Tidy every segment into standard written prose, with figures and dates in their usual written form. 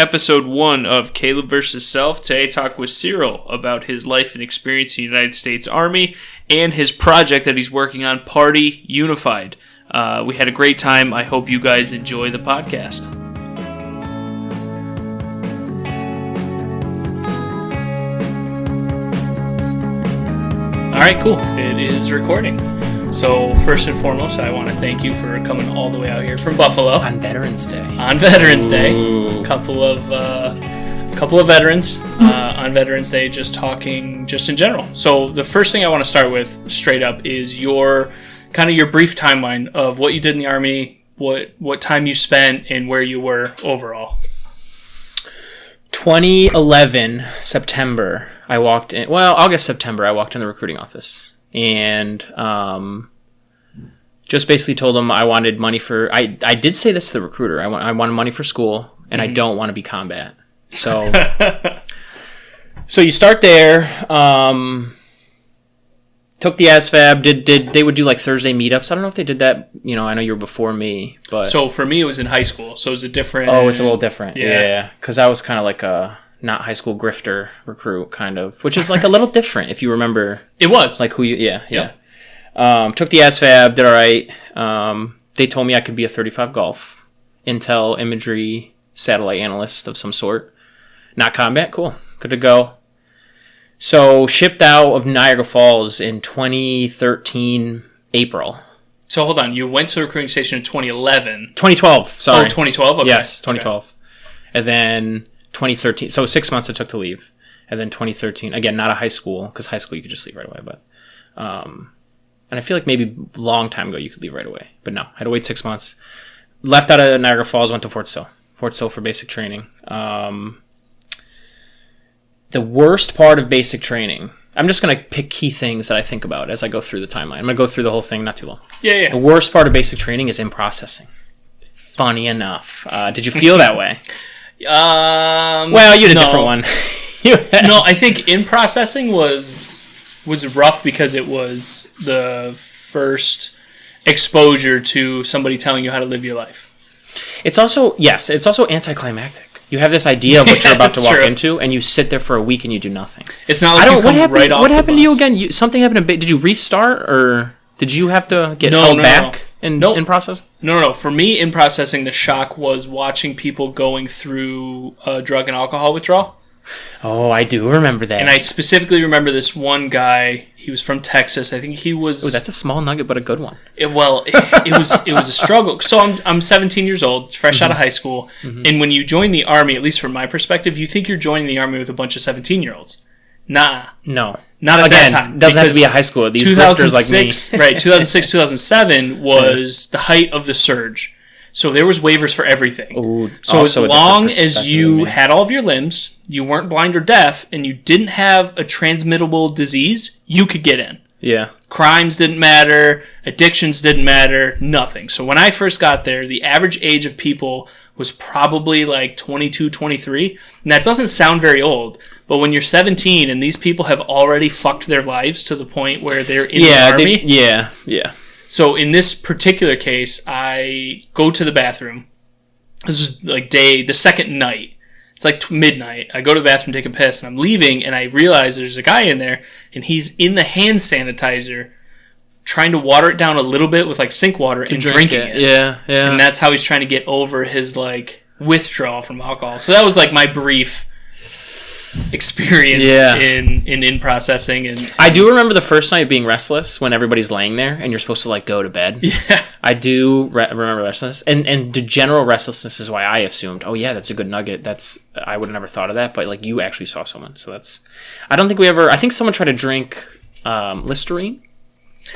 episode 1 of Caleb vs. Self. Today I talk with Cyril about his life and experience in the United States Army and his project that he's working on, Party Unified. We had a great time. I hope you guys enjoy the podcast. All right, cool. It is recording. So first and foremost, I want to thank you for coming all the way out here from Buffalo on Veterans Day. A couple of veterans on Veterans Day, just talking just in general. So the first thing I want to start with, straight up, is your brief timeline of what you did in the Army, what time you spent, and where you were overall. 2011 September, I walked in. Well, August September, I walked in the recruiting office. And just basically told him I wanted money for... I did say this to the recruiter. I wanted money for school, and I don't want to be combat. So so you start there. Took the ASVAB. They would do like Thursday meetups. I don't know if they did that. You know, I know you were before me, but... So for me, it was in high school. So it was a different... Oh, it's a little different. Yeah. Because I was kind of like a... not high school grifter recruit, kind of, which is like a little different if you remember. It was like who you, yeah. Took the ASVAB, did all right. They told me I could be a 35 Golf, Intel imagery satellite analyst of some sort. Not combat, cool, good to go. So shipped out of Niagara Falls in 2013 April. So hold on, you went to the recruiting station in 2011. 2012, sorry. Oh, 2012. Okay. Yes, 2012, okay. And then 2013, so 6 months it took to leave, and then 2013, again, not a high school, because high school you could just leave right away, but and I feel like maybe a long time ago you could leave right away, but no, I had to wait 6 months. Left out of Niagara Falls, went to Fort Sill for basic training. The worst part of basic training, I'm just going to pick key things that I think about as I go through the timeline. I'm going to go through the whole thing, not too long. Yeah. The worst part of basic training is in processing. Funny enough. Did you feel that way? Well, you had a different one. No, I think in processing was rough because it was the first exposure to somebody telling you how to live your life. It's also anticlimactic. You have this idea of what you're about to walk into, and you sit there for a week and you do nothing. It's not like what happened to you again? Something happened. Did you restart, or did you have to get held back? In process? No. For me, in processing, the shock was watching people going through drug and alcohol withdrawal. Oh, I do remember that. And I specifically remember this one guy. He was from Texas. I think he was... Oh, that's a small nugget, but a good one. It was a struggle. So I'm 17 years old, fresh out of high school. Mm-hmm. And when you join the Army, at least from my perspective, you think you're joining the Army with a bunch of 17-year-olds. Nah. No. Not at that time. It doesn't have to be a high school. These grifters like me. Right, 2006, 2007 was the height of the surge. So there was waivers for everything. Ooh, so as long as you had all of your limbs, you weren't blind or deaf, and you didn't have a transmittable disease, you could get in. Yeah. Crimes didn't matter. Addictions didn't matter. Nothing. So when I first got there, the average age of people was probably like 22, 23. And that doesn't sound very old. But when you're 17 and these people have already fucked their lives to the point where they're in the Army. Yeah. So in this particular case, I go to the bathroom. This is like the second night. It's like midnight. I go to the bathroom, take a piss, and I'm leaving, and I realize there's a guy in there, and he's in the hand sanitizer trying to water it down a little bit with like sink water and drinking it. Yeah. And that's how he's trying to get over his like withdrawal from alcohol. So that was like my brief experience in processing. And I do remember the first night being restless when everybody's laying there and you're supposed to like go to bed. Yeah, I do remember restlessness, and the general restlessness is why I assumed, oh yeah, that's a good nugget. I would have never thought of that, but like you actually saw someone, so that's. I don't think I think someone tried to drink Listerine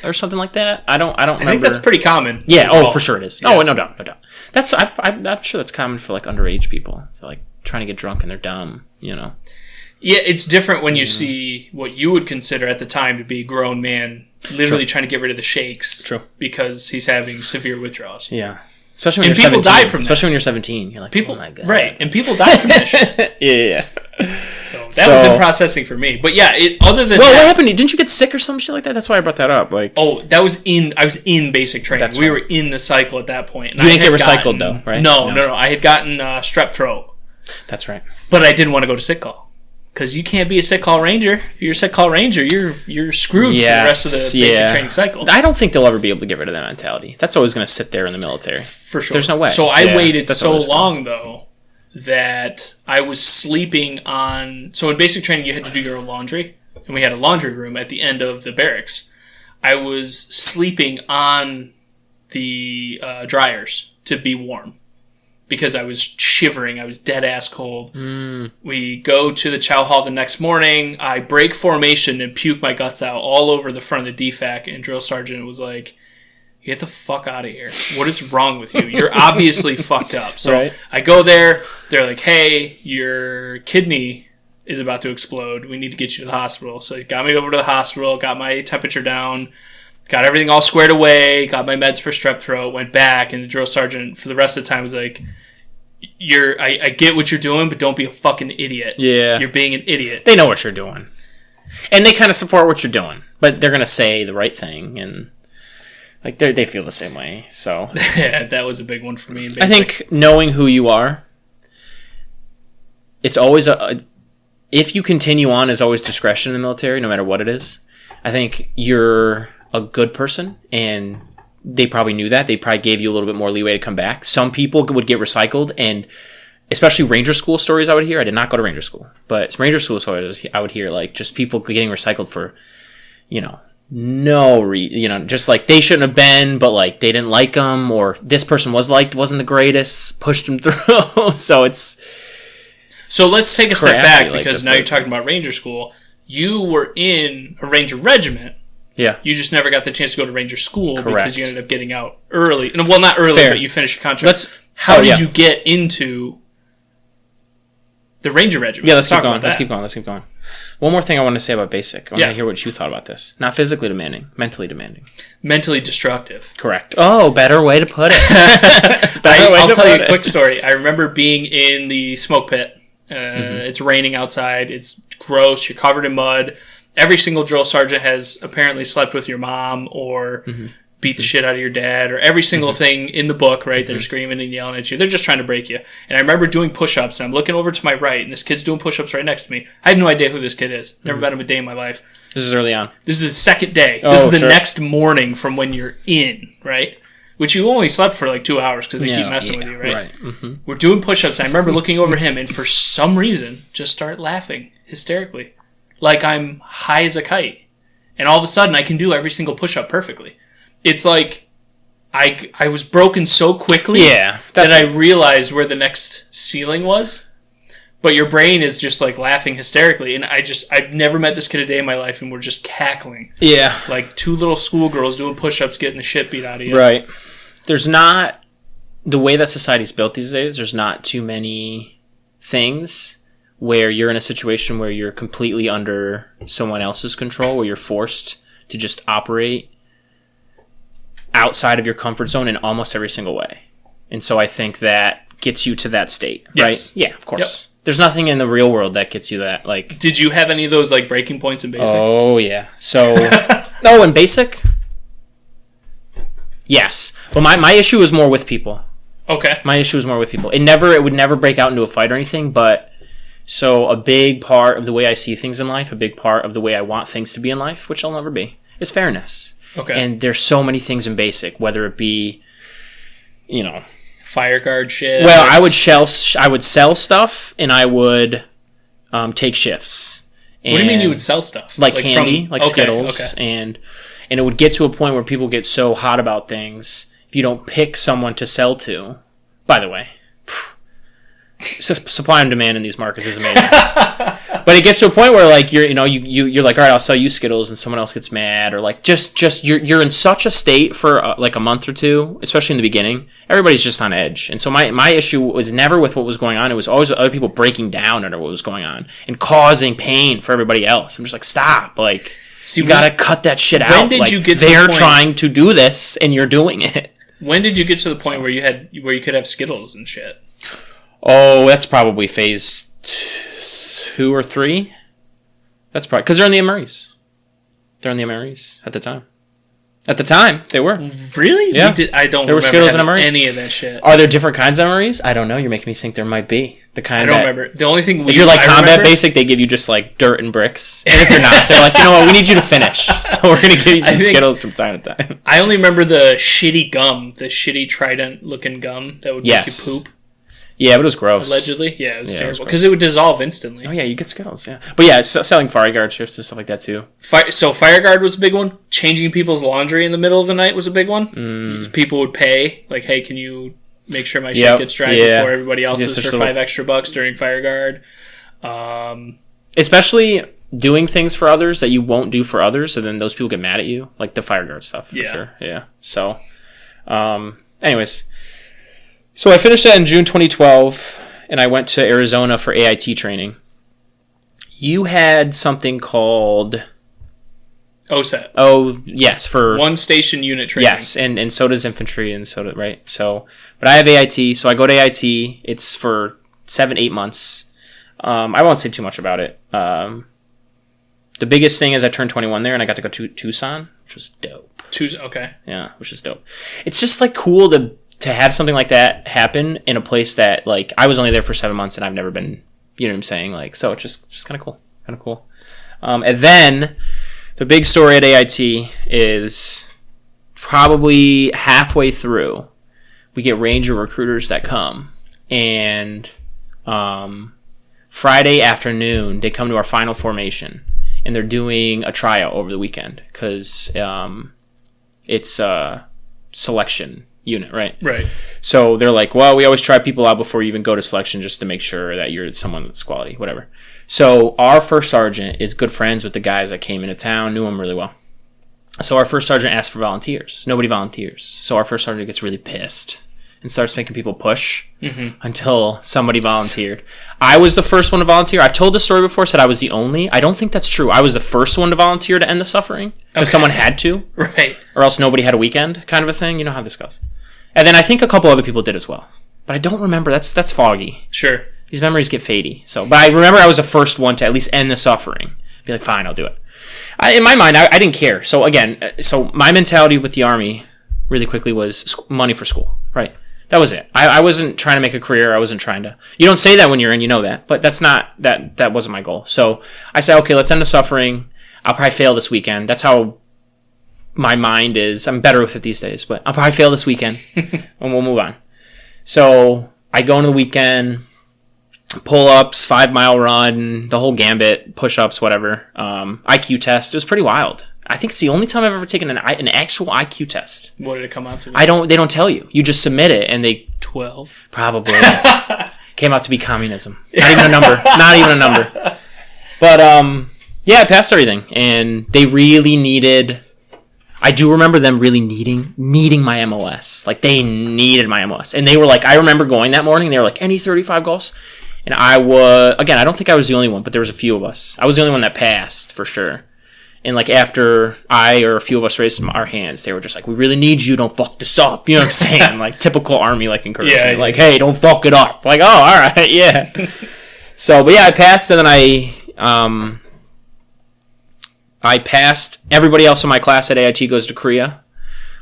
or something like that. I don't remember. I think that's pretty common. Yeah. Oh, for sure it is. Yeah. Oh, no doubt. That's I'm sure that's common for like underage people. So like trying to get drunk and they're dumb, you know. Yeah, it's different when you see what you would consider at the time to be a grown man literally trying to get rid of the shakes. True. Because he's having severe withdrawals. Yeah. Especially when you're 17. Die from especially when you're 17. You're like, oh my God. Right. And people die from that shit. Yeah. So that was in processing for me. But yeah, other than what happened? Didn't you get sick or some shit like that? That's why I brought that up. Like, I was in basic training. We were in the cycle at that point. And you didn't get recycled though, right? No. I had gotten strep throat. That's right. But I didn't want to go to sick call. Because you can't be a sick call ranger. If you're a sick call ranger, you're screwed for the rest of the basic training cycle. I don't think they'll ever be able to get rid of that mentality. That's always going to sit there in the military. For sure. There's no way. So I waited so long, though, that I was sleeping on... So in basic training, you had to do your own laundry. And we had a laundry room at the end of the barracks. I was sleeping on the dryers to be warm. Because I was shivering. I was dead ass cold. We go to the chow hall the next morning. I break formation and puke my guts out all over the front of the DFAC. And drill sergeant was like, get the fuck out of here. What is wrong with you? You're obviously fucked up. So I go there. They're like, hey, your kidney is about to explode. We need to get you to the hospital. So he got me over to the hospital, got my temperature down, got everything all squared away, got my meds for strep throat, went back, and the drill sergeant for the rest of the time was like, I get what you're doing, but don't be a fucking idiot. Yeah. You're being an idiot. They know what you're doing. And they kind of support what you're doing. But they're going to say the right thing, and like they feel the same way. So yeah, that was a big one for me. I think knowing who you are, it's always if you continue on, is always discretion in the military, no matter what it is. I think you're a good person, and they probably knew that. They probably gave you a little bit more leeway to come back. Some people would get recycled, and especially Ranger School stories I would hear. I did not go to Ranger School, but Ranger School stories I would hear, like, just people getting recycled for, just like they shouldn't have been, but like they didn't like them, or this person wasn't the greatest, pushed them through. So let's take a step back, because now you're talking about Ranger School. You were in a Ranger regiment. Yeah. You just never got the chance to go to Ranger School. Correct. Because you ended up getting out early. Well, not early, but you finished your contract. How did you get into the Ranger regiment? Yeah, let's keep going. One more thing I want to say about basic. I want to hear what you thought about this. Not physically demanding, mentally demanding. Mentally destructive. Correct. Oh, better way to put it. I'll tell you a quick story. I remember being in the smoke pit. It's raining outside. It's gross. You're covered in mud. Every single drill sergeant has apparently slept with your mom or beat the shit out of your dad, or every single thing in the book, right? They're screaming and yelling at you. They're just trying to break you. And I remember doing push-ups, and I'm looking over to my right, and this kid's doing push-ups right next to me. I have no idea who this kid is. Never met him a day in my life. This is early on. This is the second day. This is the next morning from when you're in, right? Which you only slept for like 2 hours because they keep messing with you, right? We're doing push-ups, and I remember looking over him, and for some reason, just start laughing hysterically. Like I'm high as a kite. And all of a sudden, I can do every single push-up perfectly. It's like I was broken so quickly that I realized where the next ceiling was. But your brain is just like laughing hysterically. And I've never met this kid a day in my life, and we're just cackling. Yeah. Like two little schoolgirls doing push-ups, getting the shit beat out of you. Right. There's not, the way that society's built these days, there's not too many things where you're in a situation where you're completely under someone else's control, where you're forced to just operate outside of your comfort zone in almost every single way. And so I think that gets you to that state, right? Yes. Yeah, of course. Yep. There's nothing in the real world that gets you that. Like, did you have any of those like breaking points in basic? Oh, yeah. So, no, in basic, yes. But my issue is more with people. Okay. My issue is more with people. It would never break out into a fight or anything, but so a big part of the way I see things in life, a big part of the way I want things to be in life, which I'll never be, is fairness. Okay. And there's so many things in basic, whether it be, fire guard shit. Well, I would sell stuff, and I would take shifts. And what do you mean you would sell stuff? Like candy, Skittles, and it would get to a point where people get so hot about things, if you don't pick someone to sell to, by the way, supply and demand in these markets is amazing. But it gets to a point where like you're like, all right, I'll sell you Skittles, and someone else gets mad, or like just you're in such a state for like a month or two, especially in the beginning. Everybody's just on edge, and so my issue was never with what was going on. It was always with other people breaking down under what was going on and causing pain for everybody else. I'm just like, stop, like you gotta cut that shit out. When did you get to the point? They're trying to do this, and you're doing it. When did you get to the point where you could have Skittles and shit? Oh, that's probably phase 2 or 3. That's probably because they're in the MREs. They're in the MREs at the time. At the time, they were. Really? Yeah. I don't there were remember Skittles and MRE. any of that shit. Are there different kinds of MREs? I don't know. You're making me think there might be. The kind I don't remember. The only thing if you're like combat basic, they give you just like dirt and bricks. And if you're not, they're like, you know what, we need you to finish. So we're going to give you some Skittles from time to time. I only remember the shitty gum, the shitty trident-looking gum that would make you poop. Yeah, but it was gross. Allegedly. Yeah, it was terrible. Because it would dissolve instantly. Oh, yeah, you get Skittles, yeah. But yeah, selling Fire Guard shifts and stuff like that, too. So Fire Guard was a big one. Changing people's laundry in the middle of the night was a big one. People would pay, like, hey, can you make sure my shit gets dried before everybody else's for $5 extra during Fire Guard? Especially doing things for others that you won't do for others, so then those people get mad at you. Like the Fire Guard stuff, for sure. Yeah. So, anyways... So I finished that in June 2012, and I went to Arizona for AIT training. You had something called... OSET. Oh, yes, for... One station unit training. Yes, and so does infantry, and so right? So, but I have AIT, so I go to AIT. It's for 7-8 months. I won't say too much about it. The biggest thing is I turned 21 there, and I got to go to Tucson, which was dope. Okay. Yeah, which is dope. It's just, like, cool to have something like that happen in a place that, like, I was only there for 7 months and I've never been, you know what I'm saying? Like, so it's just kind of cool. And then the big story at AIT is probably halfway through, we get Ranger recruiters that come, and Friday afternoon, they come to our final formation, and they're doing a tryout over the weekend because it's a selection unit, right? Right. So they're like, well, we always try people out before you even go to selection just to make sure that you're someone that's quality, whatever. So our first sergeant is good friends with the guys that came into town, knew them really well. So our first sergeant asked for volunteers. Nobody volunteers. So our first sergeant gets really pissed and starts making people push until somebody volunteered. I was the first one to volunteer. I've told this story before, said I was the only. I don't think that's true. I was the first one to volunteer to end the suffering because someone had to. Right. Or else nobody had a weekend kind of a thing. You know how this goes. And then I think a couple other people did as well. But I don't remember. That's foggy. Sure. These memories get fadey. But I remember I was the first one to at least end the suffering. Be like, fine, I'll do it. In my mind, I didn't care. So again, my mentality with the Army really quickly was money for school, right? That was it. I wasn't trying to make a career. I wasn't trying to... You don't say that when you're in, you know that. But that's not... That wasn't my goal. So I said, okay, let's end the suffering. I'll probably fail this weekend. That's how my mind is. I'm better with it these days. But I'll probably fail this weekend. And we'll move on. So I go into the weekend... Pull-ups, 5-mile run, the whole gambit, push-ups, whatever. IQ test. It was pretty wild. I think it's the only time I've ever taken an actual IQ test. What did it come out to be? They don't tell you. You just submit it and they... 12? Probably. Came out to be communism. Not even a number. Not even a number. But, yeah, I passed everything. And they really needed... I do remember them really needing my MOS. Like, they needed my MOS. And they were like... I remember going that morning and they were like, any 35 goals? And I was... Again, I don't think I was the only one, but there was a few of us. I was the only one that passed, for sure. And, like, after I or a few of us raised our hands, they were just like, we really need you, don't fuck this up. You know what I'm saying? Like, typical Army, like, encouragement. Yeah. Like, hey, don't fuck it up. Like, oh, all right, yeah. So, but yeah, I passed, and then I passed. Everybody else in my class at AIT goes to Korea,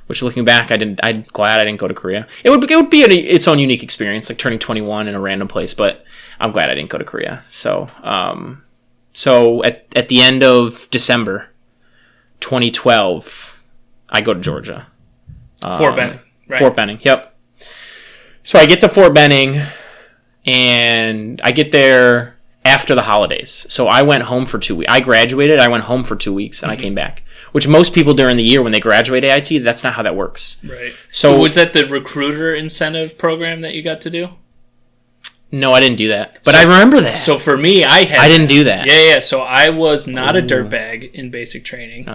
which, looking back, I'm glad I didn't go to Korea. It would be its own unique experience, like turning 21 in a random place, but I'm glad I didn't go to Korea. So, so at the end of December 2012, I go to Georgia. Fort Benning, right? Fort Benning, yep. So I get to Fort Benning, and I get there after the holidays. So I went home for 2 weeks. I graduated, I went home for 2 weeks, and I came back. Which most people during the year when they graduate AIT, that's not how that works. Right. So was that the recruiter incentive program that you got to do? No, I didn't do that. But I remember that. So for me, I didn't do that. Yeah. So I was not a dirtbag in basic training.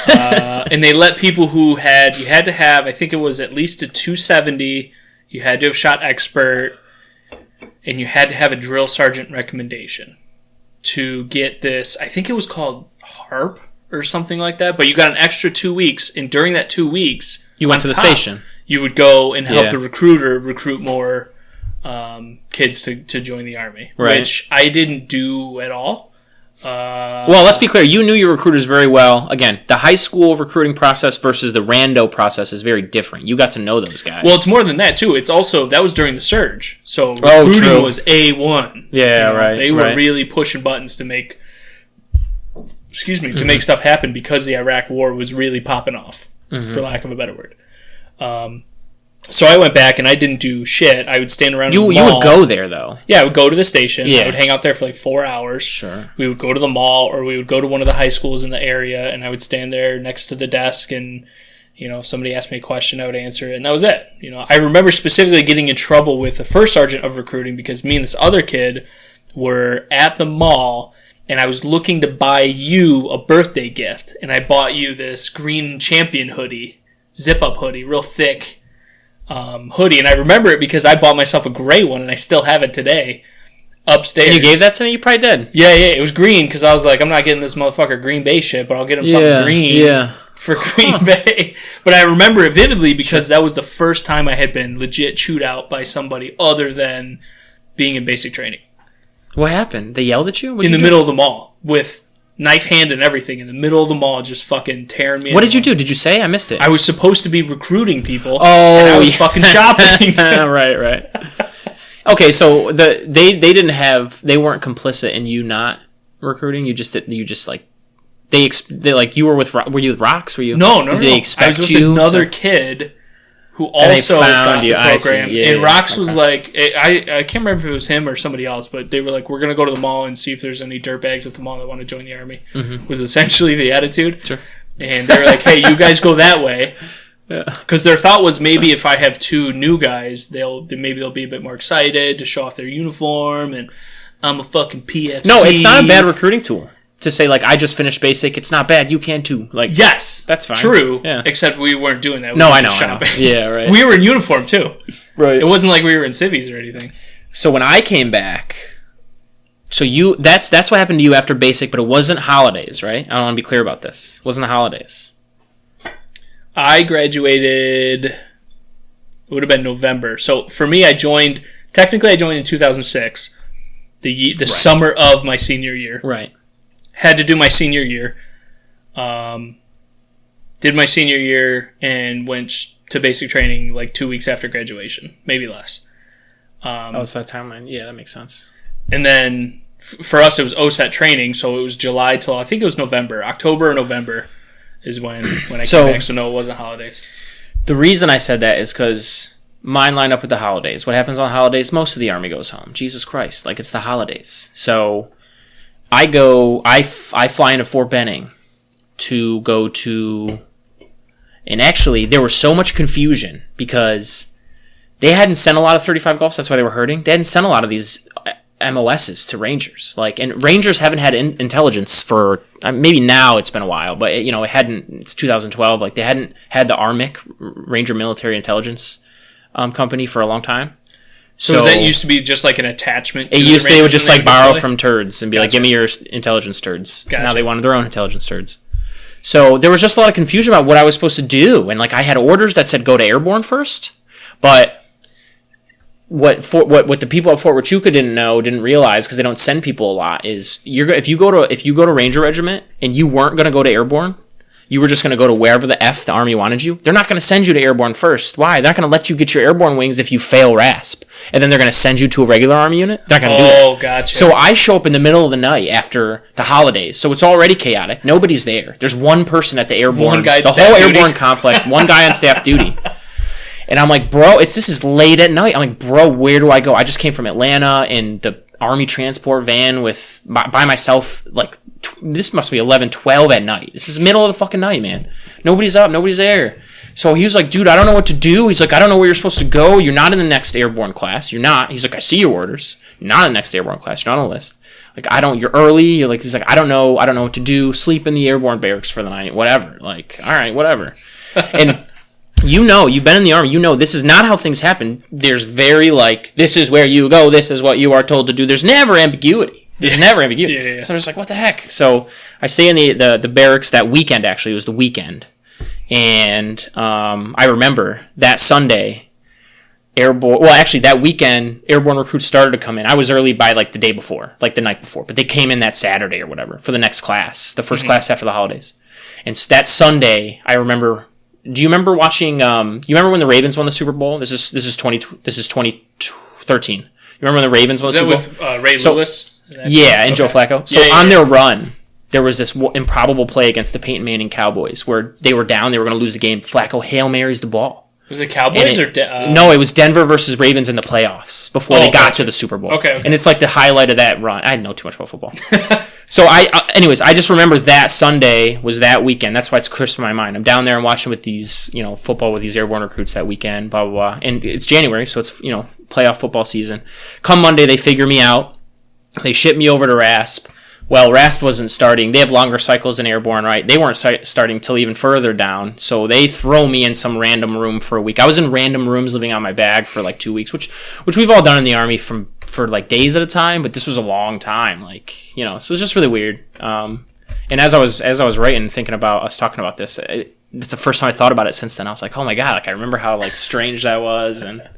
And they let people who you had to have, I think it was at least a 270, you had to have shot expert, and you had to have a drill sergeant recommendation to get this, I think it was called HARP or something like that, but you got an extra 2 weeks, and during that 2 weeks, you went to the station. You would go and help the recruiter recruit more kids to join the Army, which I didn't do at all. Well, let's be clear. You knew your recruiters very well. Again, the high school recruiting process versus the rando process is very different. You got to know those guys. Well, it's more than that, too. It's also, that was during the surge. So recruiting was A1. Yeah, right. They were really pushing buttons to make, make stuff happen because the Iraq War was really popping off, for lack of a better word. So I went back and I didn't do shit. I would stand around. You would go there though. Yeah, I would go to the station. Yeah. I would hang out there for like 4 hours. Sure. We would go to the mall, or we would go to one of the high schools in the area, and I would stand there next to the desk, and if somebody asked me a question, I would answer it, and that was it. I remember specifically getting in trouble with the first sergeant of recruiting because me and this other kid were at the mall, and I was looking to buy you a birthday gift, and I bought you this green champion hoodie, zip-up hoodie, real thick. Hoodie, and I remember it because I bought myself a gray one, and I still have it today upstairs. And you gave that to me? You probably did. Yeah, it was green because I was like, I'm not getting this motherfucker Green Bay shit, but I'll get him something green for Green Bay. But I remember it vividly because that was the first time I had been legit chewed out by somebody other than being in basic training. What happened? They yelled at you? In the middle of the mall with knife hand and everything in the middle of the mall, just fucking tearing me. What did you do? Did you say? I missed it. I was supposed to be recruiting people. Oh, and I was fucking shopping. right. Okay, so they weren't complicit in you not recruiting. You just like they like you were with Rocks? Were you? No. Did they expect I was with you another kid who also got the program. And Rocks was like, I can't remember if it was him or somebody else, but they were like, we're going to go to the mall and see if there's any dirtbags at the mall that want to join the Army. Was essentially the attitude. Sure. And they were like, hey, you guys go that way. Because their thought was maybe if I have two new guys, they'll be a bit more excited to show off their uniform, and I'm a fucking PFC. No, it's not a bad recruiting tool. To say, like, I just finished basic, it's not bad, you can too. Like, yes, that's fine. True, yeah. Except we weren't doing that. We I know. Yeah, right. We were in uniform, too. Right. It wasn't like we were in civvies or anything. So when I came back, that's what happened to you after basic, but it wasn't holidays, right? I want to be clear about this. It wasn't the holidays. I graduated, it would have been November. So for me, I joined in 2006, the summer of my senior year. Right. Had to do my senior year. Did my senior year and went to basic training like 2 weeks after graduation, maybe less. So that timeline. Yeah, that makes sense. And then for us, it was OSAT training, so it was July till I think it was November. October or November is when I came back, so no, it wasn't holidays. The reason I said that is because mine line up with the holidays. What happens on the holidays? Most of the Army goes home. Jesus Christ. Like, it's the holidays. So I fly into Fort Benning to go to... And actually, there was so much confusion because they hadn't sent a lot of 35 Golfs. That's why they were hurting. They hadn't sent a lot of these MOSs to Rangers. And Rangers haven't had intelligence for... maybe now it's been a while, but it hadn't... It's 2012. Like, they hadn't had the ARMIC, Ranger Military Intelligence Company, for a long time. So that used to be just like an attachment to they would just like borrow from turds and be like, give me your intelligence turds. Gotcha. Now they wanted their own intelligence turds. So there was just a lot of confusion about what I was supposed to do. And like, I had orders that said go to airborne first. But what the people at Fort Huachuca didn't realize, because they don't send people a lot, is if you go to Ranger Regiment and you weren't going to go to airborne, you were just going to go to wherever the Army wanted you, they're not going to send you to airborne first. Why? They're not going to let you get your airborne wings if you fail RASP. And then they're going to send you to a regular Army unit? They're not going to do that. Oh, gotcha. So I show up in the middle of the night after the holidays. So it's already chaotic. Nobody's there. There's one person at the airborne. The whole airborne complex. One guy on staff duty. And I'm like, bro, this is late at night. I'm like, bro, where do I go? I just came from Atlanta in the Army transport van by myself, like, this must be 11, 12 at night. This is middle of the fucking night, man. Nobody's up. Nobody's there. So he was like, dude, I don't know what to do. He's like, I don't know where you're supposed to go. You're not in the next airborne class. You're not. He's like, I see your orders. You're not in the next airborne class. You're not on the list. Like, you're early. He's like, I don't know what to do. Sleep in the airborne barracks for the night. Whatever. Like, all right, whatever. And you've been in the Army. This is not how things happen. There's very this is where you go. This is what you are told to do. There's never ambiguity. There's never ambiguity. Yeah. So I'm just like, what the heck? So I stay in the barracks that weekend, actually. It was the weekend. And I remember that Sunday, airborne. Well, actually, that weekend, airborne recruits started to come in. I was early by like the day before, like the night before, but they came in that Saturday or whatever for the next class, the 1st class after the holidays. And that Sunday, I remember. Do you remember watching? You remember when the Ravens won the Super Bowl? This is 2013. You remember when the Ravens won the Super Bowl? Is that with Ray Lewis? Yeah, and Joe Flacco. So on their run, there was this improbable play against the Peyton Manning Cowboys where they were down, they were going to lose the game. Flacco Hail Marys the ball. Was it Cowboys or no? It was Denver versus Ravens in the playoffs before they got to the Super Bowl. Okay. And it's like the highlight of that run. I didn't know too much about football. So anyways, I just remember that Sunday was that weekend. That's why it's crisp in my mind. I'm down there and watching with these, football with these airborne recruits that weekend, blah, blah, blah. And it's January, so it's, playoff football season. Come Monday, they figure me out. They ship me over to RASP. Well, RASP wasn't starting. They have longer cycles than airborne, right? They weren't starting till even further down. So they throw me in some random room for a week. I was in random rooms living on my bag for like 2 weeks, which we've all done in the Army for like days at a time, but this was a long time. So it was just really weird. And as I was writing, thinking about us talking about this, it's the first time I thought about it since then. I was like, oh my God, I remember how strange that was. And